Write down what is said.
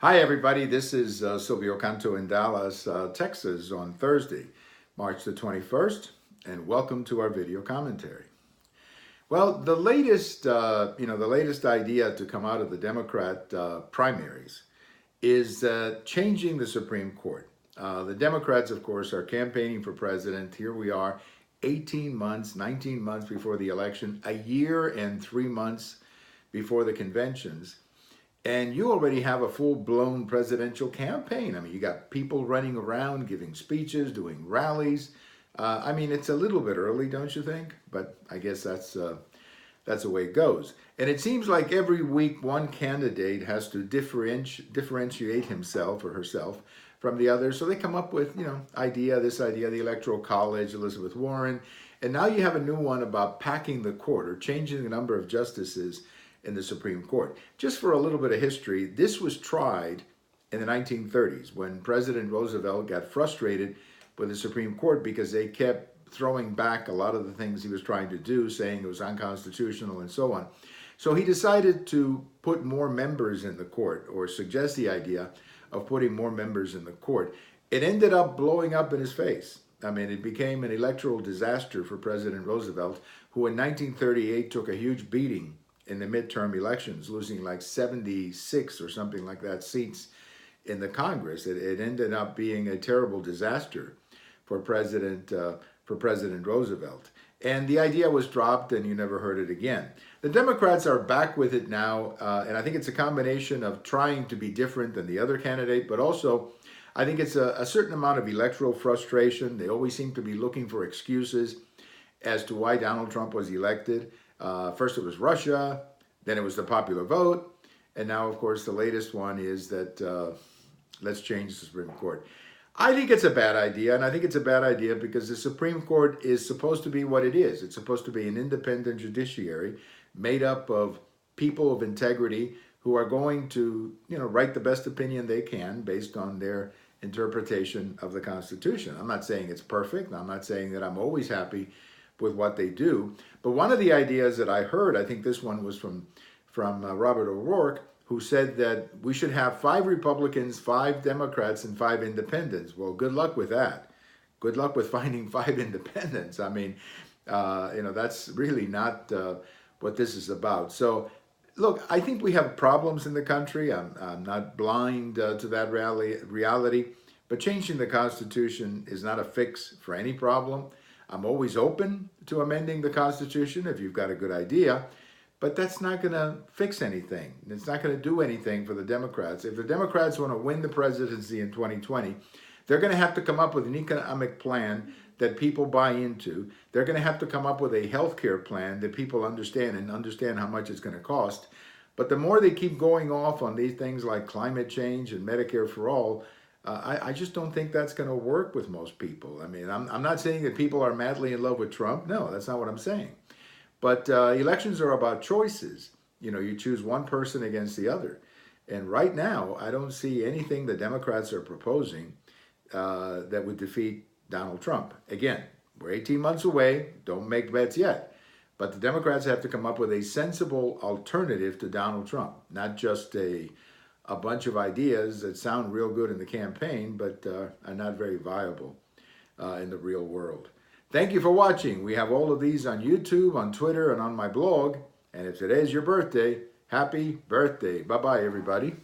Hi, everybody. This is Silvio Canto in Dallas, Texas on Thursday, March the 21st, and welcome to our video commentary. Well, the latest idea to come out of the Democrat primaries is changing the Supreme Court. The Democrats, of course, are campaigning for president. Here we are, 18 months, 19 months before the election, a year and 3 months before the conventions. And you already have a full-blown presidential campaign. I mean, you got people running around, giving speeches, doing rallies. It's a little bit early, don't you think? But I guess that's the way it goes. And it seems like every week one candidate has to differentiate himself or herself from the others. So they come up with, this idea, the Electoral College, Elizabeth Warren. And now you have a new one about packing the court or changing the number of justices in the Supreme Court. Just for a little bit of history, this was tried in the 1930s when President Roosevelt got frustrated with the Supreme Court because they kept throwing back a lot of the things he was trying to do, saying it was unconstitutional and so on. So he decided to put more members in the court, or suggest the idea of putting more members in the court. It ended up blowing up in his face. I mean, it became an electoral disaster for President Roosevelt, who in 1938 took a huge beating in the midterm elections, losing like 76 or something like that seats in the Congress. It ended up being a terrible disaster for President Roosevelt. And the idea was dropped and you never heard it again. The Democrats are back with it now, and I think it's a combination of trying to be different than the other candidate, but also I think it's a certain amount of electoral frustration. They always seem to be looking for excuses as to why Donald Trump was elected. First it was Russia, then it was the popular vote, and now, of course, the latest one is that let's change the Supreme Court. I think it's a bad idea, and I think it's a bad idea because the Supreme Court is supposed to be what it is. It's supposed to be an independent judiciary made up of people of integrity who are going to, write the best opinion they can based on their interpretation of the Constitution. I'm not saying it's perfect. I'm not saying that I'm always happy with what they do. But one of the ideas that I heard, I think this one was from Robert O'Rourke, who said that we should have 5 Republicans, 5 Democrats, and 5 independents. Well, good luck with that. Good luck with finding 5 independents. I mean, that's really not what this is about. So, look, I think we have problems in the country. I'm not blind to that reality. But changing the Constitution is not a fix for any problem. I'm always open to amending the Constitution if you've got a good idea, but that's not going to fix anything. It's not going to do anything for the Democrats. If the Democrats want to win the presidency in 2020, they're going to have to come up with an economic plan that people buy into. They're going to have to come up with a health care plan that people understand and understand how much it's going to cost. But the more they keep going off on these things like climate change and Medicare for all, I just don't think that's going to work with most people. I mean, I'm not saying that people are madly in love with Trump. No, that's not what I'm saying. But elections are about choices. You choose one person against the other. And right now, I don't see anything the Democrats are proposing that would defeat Donald Trump. Again, we're 18 months away. Don't make bets yet. But the Democrats have to come up with a sensible alternative to Donald Trump, not just a bunch of ideas that sound real good in the campaign, but are not very viable in the real world. Thank you for watching. We have all of these on YouTube, on Twitter, and on my blog. And if today is your birthday, happy birthday. Bye-bye, everybody.